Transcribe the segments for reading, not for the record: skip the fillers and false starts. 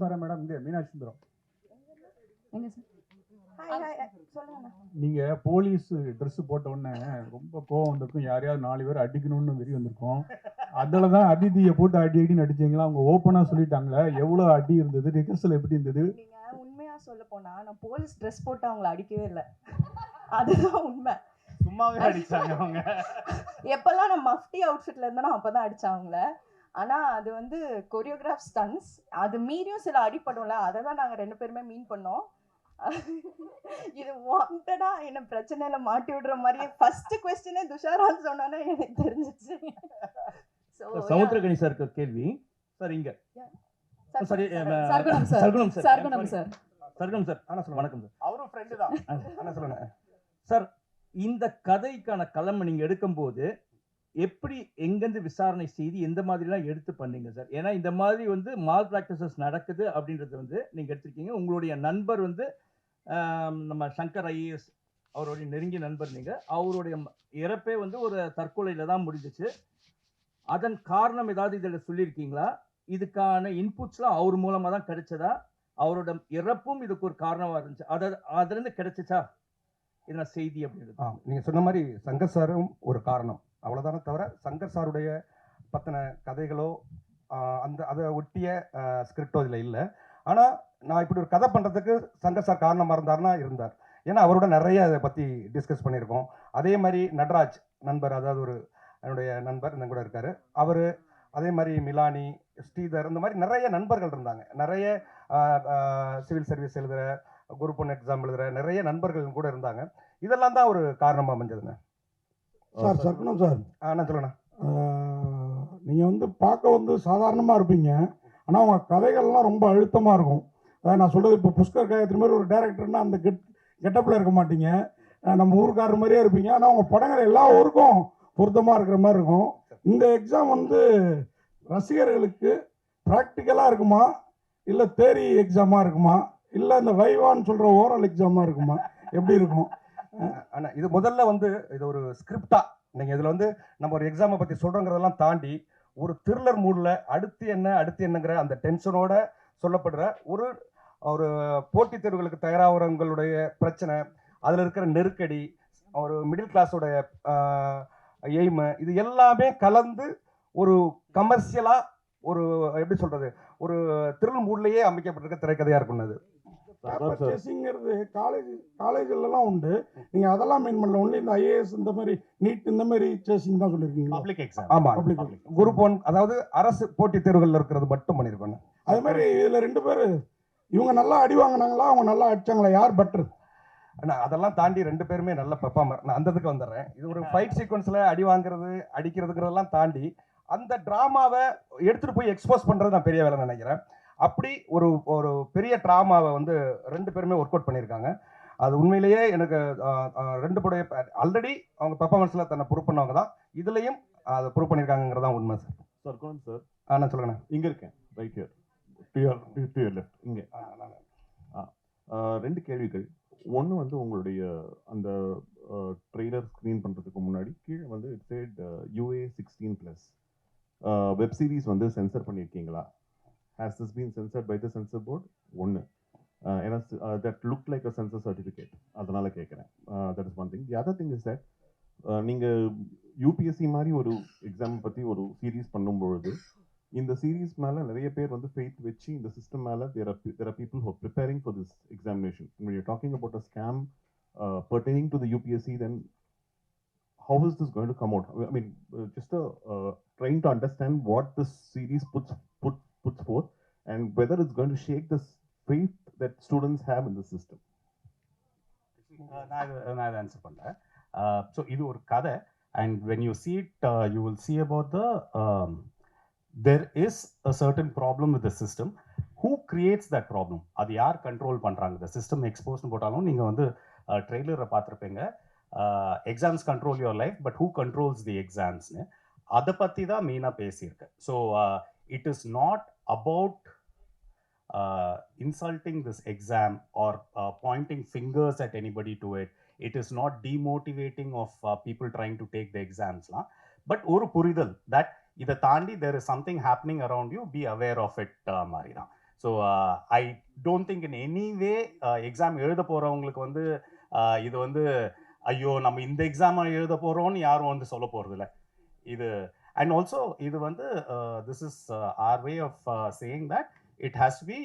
நமஸ்காரம் மேடம். இங்கே மீனாட்சி சுந்தரம். எங்க சார்? சொல்லுங்க. நீங்க போலீஸ் ட்ரெஸ் போட்ட உடனே ரொம்ப கோவம் வந்திருக்கும், யாரையாவது 4 பேர் அடிக்கணும்னு வெறி வந்திருக்கும். அதில் தான் அதிதியை போட்டு அடி அடின்னு அடிச்சீங்களா? அவங்க ஓப்பனாக சொல்லிட்டாங்களே எவ்வளோ அடி இருந்தது, ரிஹர்சல் எப்படி இருந்தது? நீங்க உண்மையா சொல்ல போனா நான் போலீஸ் ட்ரெஸ் போட்டு அவங்கள அடிக்கவே இல்லை. அதுதான் உண்மை. சும்மாவே அடிச்சாங்க அவங்க. எப்பெல்லாம் நான் மஃப்டி அவுட்ஃபிட்ல இருந்தேனோ அப்பதான் அடிச்சாங்கள. ஆனா அது வந்து கொரியோகிராஃப் ஸ்டன்ஸ். அது மீறியும் சில அடிப்படும்ல, அதை தான் நாங்க 2 பேருமே மீன் பண்ணோம். இது வாண்டடா என்ன பிரச்சனையில மாட்டி விடுற மாதிரி ஃபர்ஸ்ட் क्वेश्चनே துஷாரான்னு சொன்னானே எனக்கு தெரிஞ்சிச்சு. சமுத்திரகனி சாருக்கு கேள்வி. சார் இங்க sorry Sargunam sir. Sargunam sir. Sargunam sir. Sargunam sir. ஆனா சொல்லுங்க. வணக்கம் சார். அவரும் ஃப்ரெண்டு தான். ஆனா சொல்லுங்க சார். இந்த கதைக்கான களம் நீங்க எடுக்கும்போது எப்படி எங்கேருந்து விசாரணை செய்து எந்த மாதிரிலாம் எடுத்து பண்ணீங்க சார்? ஏன்னா இந்த மாதிரி வந்து மால் ப்ராக்டிசஸ் நடக்குது அப்படின்றது வந்து நீங்க எடுத்திருக்கீங்க. உங்களுடைய நண்பர் வந்து நம்ம சங்கர் ஐஏஎஸ் அவருடைய நெருங்கிய நண்பர். நீங்க அவருடைய இறப்பே வந்து ஒரு தற்கொலையில தான் முடிஞ்சிச்சு. அதன் காரணம் ஏதாவது இதில் சொல்லியிருக்கீங்களா? இதுக்கான இன்புட்ஸ்லாம் அவர் மூலமா தான் கிடைச்சதா? அவரோட இறப்பும் இதுக்கு ஒரு காரணமா இருந்துச்சு, அதுல இருந்து கிடைச்சிச்சா என்ன செய்தி அப்படின்றது? நீங்க சொன்ன மாதிரி சங்கர் சாரும் ஒரு காரணம், அவ்வளவுதானே தவிர சங்கர் சாருடைய பத்தின கதைகளோ அந்த அதை ஒட்டிய ஸ்கிரிப்டோ இதில் இல்லை. ஆனால் நான் இப்படி ஒரு கதை பண்ணுறதுக்கு சங்கர் சார் காரணமாக இருந்தார். ஏன்னா அவரோட நிறைய அதை பற்றி டிஸ்கஸ் பண்ணியிருக்கோம். அதே மாதிரி நடராஜ் நண்பர், அதாவது ஒரு என்னுடைய நண்பர் இந்த கூட இருக்கார், அவர், அதே மாதிரி மிலானி, ஸ்ரீதர், இந்த மாதிரி நிறைய நண்பர்கள் இருந்தாங்க. நிறைய சிவில் சர்வீஸ் எழுதுகிற, குரூப் 1 எக்ஸாம் எழுதுகிற நிறைய நண்பர்கள் கூட இருந்தாங்க. இதெல்லாம் தான் ஒரு காரணமாக அமைஞ்சதுங்க. Sir Sargunam sir. நான் சொல்லுண்ணா. நீங்கள் வந்து பார்க்க வந்து சாதாரணமாக இருப்பீங்க, ஆனால் உங்கள் கதைகள்லாம் ரொம்ப அழுத்தமாக இருக்கும். அதான் நான் சொல்கிறது, இப்போ புஷ்கர் காயத்ரி மாதிரி ஒரு டேரக்டர்னா அந்த கெட்டப்பில் இருக்க மாட்டீங்க, நம்ம ஊருக்காரர் மாதிரியே இருப்பீங்க. ஆனால் உங்கள் படங்கள் எல்லா ஊருக்கும் பொருத்தமாக இருக்கிற மாதிரி இருக்கும். இந்த எக்ஸாம் வந்து ரசிகர்களுக்கு ப்ராக்டிக்கலாக இருக்குமா, இல்லை தேரி எக்ஸாமாக இருக்குமா, இல்லை இந்த வைவான்னு சொல்கிற ஓரல் எக்ஸாமாக இருக்குமா, எப்படி இருக்கும்? ஆனால் இது முதல்ல வந்து இது ஒரு ஸ்கிரிப்டா, நீங்கள் இதில் வந்து நம்ம ஒரு எக்ஸாமை பற்றி சொல்கிறோங்கிறதெல்லாம் தாண்டி ஒரு த்ரில்லர் மூடில் அடுத்து என்னங்கிற அந்த டென்ஷனோட சொல்லப்படுற ஒரு ஒரு போட்டித் தேர்வுகளுக்கு தயாராகிறவங்களுடைய பிரச்சனை, அதில் இருக்கிற நெருக்கடி, ஒரு மிடில் கிளாஸோடைய எய்மு, இது எல்லாமே கலந்து ஒரு கமர்ஷியலாக ஒரு எப்படி சொல்கிறது, ஒரு த்ரில் மூட்லேயே அமைக்கப்பட்டிருக்க திரைக்கதையாக இருக்கும். அது சேசிங்கிறது காலேஜ்லாம் உண்டு, நீங்க அதெல்லாம் மீன் பண்ணல. ஒன்லி இந்த ஐஏஎஸ் இந்த மாதிரி நீட் இந்த மாதிரி சேசிங் தான் சொல்லியிருக்கீங்க. Public exam. ஆமா, குரூப் 1, அதாவது அரசு போட்டித் தேர்வுகள் இருக்கிறது மட்டும் பண்ணியிருக்கோம். அதே மாதிரி இதுல 2 பேர் இவங்க நல்லா அடி வாங்கினாங்களா, அவங்க நல்லா அடிச்சாங்களா, யார் பெட்டர்? அதெல்லாம் தாண்டி 2 பேருமே நல்ல பெர்ஃபார்மர். நான் அந்த இதுக்கு வந்துடுறேன். இது ஒரு ஃபைட் சீக்வன்ஸ்ல அடி வாங்குறது அடிக்கிறதுங்கிறதெல்லாம் தாண்டி அந்த டிராமாவை எடுத்துட்டு போய் எக்ஸ்போஸ் பண்றது நான் பெரிய வேலை நினைக்கிறேன். அப்படி ஒரு ஒரு பெரிய ட்ராமாவை வந்து 2 பேருமே ஒர்க் அவுட் பண்ணியிருக்காங்க. அது உண்மையிலேயே எனக்கு 2 படைய ஆல்ரெடி அவங்க பெர்ஃபார்மன்ஸில் தன்னை ப்ரூவ் பண்ணவங்க தான், இதுலையும் அதை ப்ரூவ் பண்ணியிருக்காங்கிறது தான் உண்மை சார். சார் குணம் சார். நான் சொல்லுங்கண்ணா. இங்கே இருக்கேன், right here, to your left. இங்கே 2 கேள்விகள். ஒன்று வந்து உங்களுடைய அந்த ட்ரெய்லர் ஸ்க்ரீன் பண்ணுறதுக்கு முன்னாடி கீழே வந்து it said UA 16+. Web series வந்து சென்சர் பண்ணியிருக்கீங்களா? Has this been censored by the censor board? ஒன்று, ஏன்னா that looked like a censor certificate, அதனால கேட்குறேன். That is one thing. The other thing is that நீங்கள் UPSC மாதிரி ஒரு எக்ஸாம் பற்றி ஒரு சீரீஸ் பண்ணும்பொழுது இந்த சீரீஸ் மேலே நிறைய பேர் வந்து ஃபெய்த் வச்சு இந்த சிஸ்டம் மேலே there are people who are preparing for this examination. When you're talking about a scam pertaining to the UPSC, then how is this going to come out? I mean, just trying to understand what this series puts forth and whether it's going to shake this faith that students have in the system. நான் இதை answer பண்ணுறேன். So இது ஒரு கதை, and when you see it, you will see about there is a certain problem with the system. Who creates that problem? அது யார் control பண்ணுறாங்க? the system exposed போட்டாலும் நீங்கள் வந்து ட்ரெய்லரை பார்த்துருப்பீங்க, exams control your life, but who controls the எக்ஸாம்ஸ்னு அதை பற்றி தான் மெயினாக பேசியிருக்கேன். So it is not about insulting this exam or pointing fingers at anybody to it. It is not demotivating of people trying to take the exams, but ஒரு புரிதல் that இதை தாண்டி there is something happening around you, be aware of it மாதிரி தான். So I don't think in any way exam எழுத போகிறவங்களுக்கு வந்து இது வந்து ஐயோ நம்ம இந்த எக்ஸாமை எழுத போகிறோம்னு யாரும் வந்து சொல்ல போகிறதில்ல. இது அண்ட் ஆல்சோ இது வந்து this is our way of saying that it has to be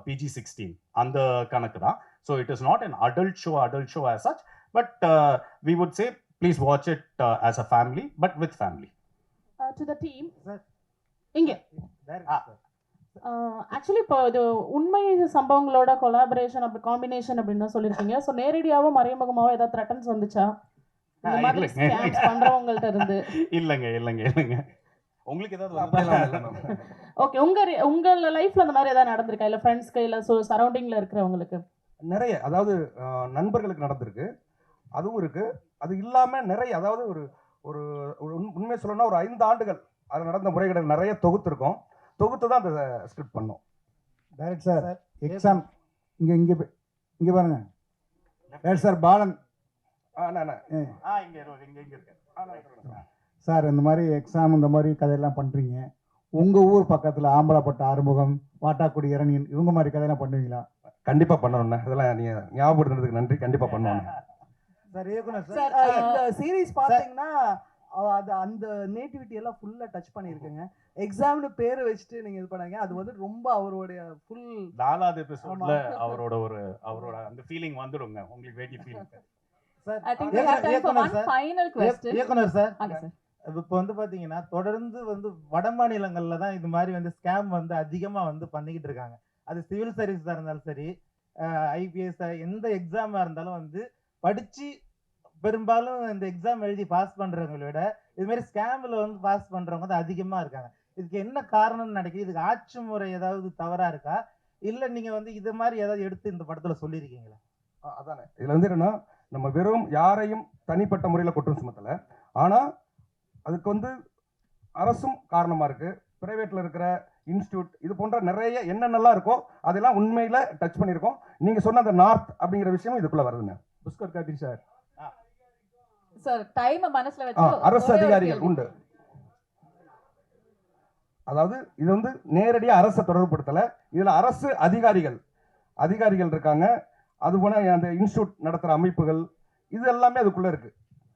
PG-16 அந்த கணக்கு தான். So it is not an adult show as such, but we would say please watch it as a family, but with family. To the team, Sir. இங்க actually இப்போ இது உண்மை சம்பவங்களோட collaboration அப்படி combination அப்படின்னு தான் சொல்லியிருக்கீங்க. ஸோ நேரடியாவோ மறைமுகமாவோ ஏதாவது த்ரெட்டன்ஸ் வந்துச்சா இந்த மாதிரி ஸ்கேம்ஸ் பண்றவங்கள்ட்ட இருந்து? இல்லைங்க உங்களுக்கு ஏதாவது ஓகே, உங்க லைஃப்ல அந்த மாதிரி ஏதாவது நடந்திருக்கா, இல்ல ஃப்ரெண்ட்ஸ்க்கு இல்ல சரௌண்டிங்ல இருக்கிறவங்களுக்கு? நிறைய, அதாவது நண்பர்களுக்கு நடந்திருக்கு, அதுவும் இருக்கு. அது இல்லாம நிறைய, அதாவது ஒரு ஒரு உண்மையை சொல்லணும்னா ஒரு 5 ஆண்டுகள் அது நடந்த முறைகள் நிறைய தொகுத்துருக்கோம். தொகுத்து தான் அந்த ஸ்கிரிப்ட் பண்ணோம். டைரக்ட் சார் எக்ஸாம் இங்க பாருங்க. டைரக்ட் சார் பாலன் சார், இந்த மாதிரி எக்ஸாம் இந்த மாதிரி கதையெல்லாம் பண்றீங்க. உங்க ஊர் பக்கத்துல ஆம்பலப்பட்ட ஆறுமுகம், வாட்டாக்குடி இரணியன் இவங்க மாதிரி கதையெல்லாம் பண்ணுவீங்களா? கண்டிப்பா பண்ணணும்ண்ணே. இதெல்லாம் நீங்க ஞாபகப்படுத்துறதுக்கு நன்றி. கண்டிப்பா பண்ணுவோம் சார். இயக்குனர் சார், இந்த சீரிஸ் பாத்தீங்கன்னா அது அந்த நேட்டிவிட்டி எல்லாம் ஃபுல்லா டச் பண்ணிருக்குங்க. எக்ஸாம்னு பேரை வச்சுட்டு நீங்க இது பண்ணாங்க, அது வந்து ரொம்ப அவருடைய ஃபுல் 4வது எபிசோட்ல அவரோட அந்த ஃபீலிங் வந்துடுங்க உங்களுக்கு. Weighty feeling sir. I think we have time for one final question. இயக்குனர் சார், Okay, sir. இப்போ வந்து பாத்தீங்கன்னா தொடர்ந்து வந்து வட மாநிலங்கள்ல தான் இது மாதிரி வந்து ஸ்கேம் வந்து அதிகமா வந்து பண்ணிக்கிட்டு இருக்காங்க. அது சிவில் சர்வீஸா இருந்தாலும் சரி, ஐபிஎஸ் எந்த எக்ஸாமா இருந்தாலும் வந்து படிச்சு பெரும்பாலும் இந்த எக்ஸாம் எழுதி பாஸ் பண்றவங்களை விட இது மாதிரி ஸ்கேம்ல வந்து பாஸ் பண்றவங்க தான் அதிகமா இருக்காங்க. இதுக்கு என்ன காரணம்னு நினைக்கிறீங்க? இதுக்கு ஆட்சி முறை ஏதாவது தவறா இருக்கா, இல்ல நீங்க வந்து இது மாதிரி ஏதாவது எடுத்து இந்த படத்துல சொல்லியிருக்கீங்களா? அதானே இதுல வந்து என்னன்னா, நம்ம வெறும் யாரையும் தனிப்பட்ட முறையில குற்றம் சுமத்தல, ஆனா அதுக்கு வந்து அரசும் காரணமா இருக்கு, பிரைவேட்ல இருக்கிற இன்ஸ்டியூட் இது போன்ற நிறைய என்னென்னலாம் இருக்கோ அதெல்லாம் உண்மையில டச் பண்ணியிருக்கோம். நீங்க சொன்ன அந்த நார்த் அப்படிங்கிற விஷயம் இதுக்குள்ள வருதுங்க. Pushkar Karthik sir, sir time மனசுல வச்சு அரசு அதிகாரிகள் உண்டு. அதாவது இது வந்து நேரடியா அரசை தொடர்புபடுத்தல, இதுல அரசு அதிகாரிகள் இருக்காங்க. அது போல அந்த இன்ஸ்டியூட் நடத்துற அமைப்புகள் இது எல்லாமே அதுக்குள்ள இருக்கு.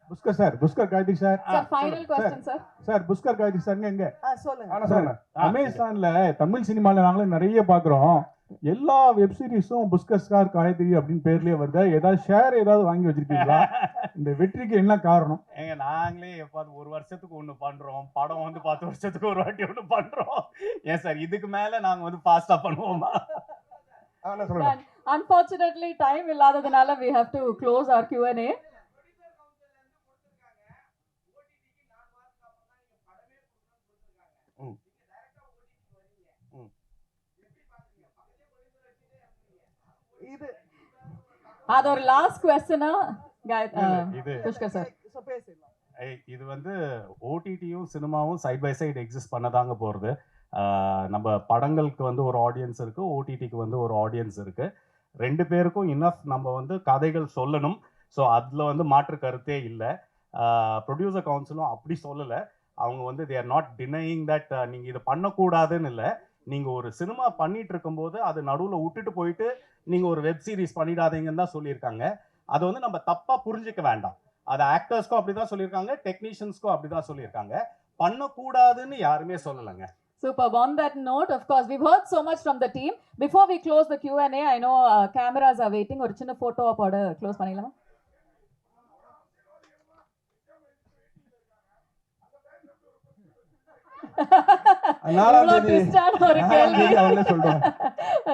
Pushkar Karthik sir, sir final question sir. Sir Pushkar Karthik sir எங்க? சொல்லுங்க. அமேசான்ல தமிழ் சினிமால நாங்களும் நிறைய பாக்குறோம். எல்லா வெப் சீரிஸும் புஷ்கர் ஸ்டார் காயத்ரி அப்படின்னு பேர்லயே வருது. ஏதாவது ஷேர் ஏதாவது வாங்கி வச்சிருக்கீங்களா? இந்த வெற்றிக்கு என்ன காரணம்? ஏங்க நாங்களே எப்பாவது ஒரு வருஷத்துக்கு ஒண்ணு பண்றோம், படம் வந்து 10 வருஷத்துக்கு ஒரு வாட்டி ஒண்ணு பண்றோம். ஏன் சார் இதுக்கு மேல நாங்க வந்து ஃபாஸ்டா பண்ணுவோமா? Unfortunately time இல்லாததனால we have to close our Q&A. அது ஒரு லாஸ்ட் क्वेश्चनா புஷ்கர் சார்? இது வந்து ஓடிடியும் சினிமாவும் சைட் பை சைடு எக்ஸிஸ்ட் பண்ணதாங்க போகிறது. நம்ம படங்களுக்கு வந்து ஒரு ஆடியன்ஸ் இருக்கு, ஓடிடிக்கு வந்து ஒரு ஆடியன்ஸ் இருக்கு. 2 பேருக்கும் இனஃப் நம்ம வந்து கதைகள் சொல்லணும். ஸோ அதில் வந்து மாற்று கருத்தே இல்லை. ப்ரொடியூசர் கவுன்சிலும் அப்படி சொல்லலை. அவங்க வந்து they are not denying that நீங்கள் இதை பண்ணக்கூடாதுன்னு இல்லை. நீங்கள் ஒரு சினிமா பண்ணிட்டு இருக்கும்போது அது நடுவில் விட்டுட்டு போயிட்டு நீங்கள் ஒரு வெப் சீரிஸ் பண்ணிடாதீங்கன்னு தான் சொல்லியிருக்காங்க. அதை வந்து நம்ம தப்பாக புரிஞ்சிக்க வேண்டாம். அது ஆக்டர்ஸ்க்கும் அப்படி தான் சொல்லியிருக்காங்க, டெக்னீஷியன்ஸ்க்கும் அப்படி தான் சொல்லியிருக்காங்க. பண்ணக்கூடாதுன்னு யாருமே சொல்லலைங்க. Superb. On that note, of course, we've heard so much from the team. Before we close the Q&A, I know cameras are waiting. ஒரு சின்ன photo op ஓட close பண்ணிடலாமா? நாலாம் தேதி ஒரு கேள்வி அவங்களே சொல்றோம்.